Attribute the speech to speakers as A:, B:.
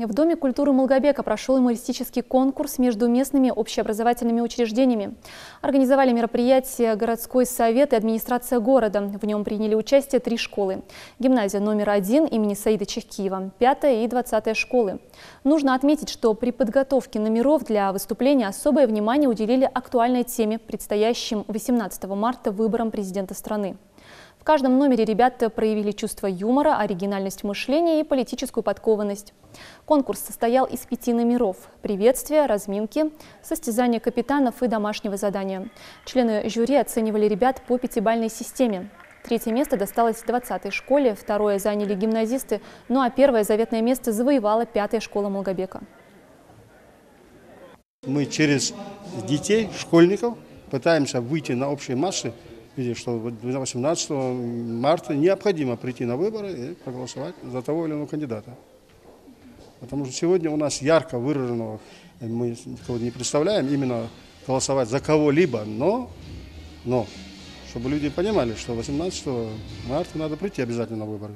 A: В Доме культуры Малгобека прошел юмористический конкурс между местными общеобразовательными учреждениями. Организовали мероприятие городской совет и администрация города. В нем приняли участие 3 школы. Гимназия номер 1 имени Саида Чехкиева, 5-я и 20-я школы. Нужно отметить, что при подготовке номеров для выступления особое внимание уделили актуальной теме, предстоящим 18 марта выборам президента страны. В каждом номере ребята проявили чувство юмора, оригинальность мышления и политическую подкованность. Конкурс состоял из 5 номеров – приветствия, разминки, состязания капитанов и домашнего задания. Члены жюри оценивали ребят по 5-бальной системе. 3-е место досталось 20-й школе, 2-е заняли гимназисты, ну а 1-е заветное место завоевала 5-я школа Малгобека.
B: Мы через детей, школьников пытаемся выйти на общие массы, видя, что 18 марта необходимо прийти на выборы и проголосовать за того или иного кандидата. Потому что сегодня у нас ярко выраженного, мы никого не представляем, именно голосовать за кого-либо, но чтобы люди понимали, что 18 марта надо прийти обязательно на выборы.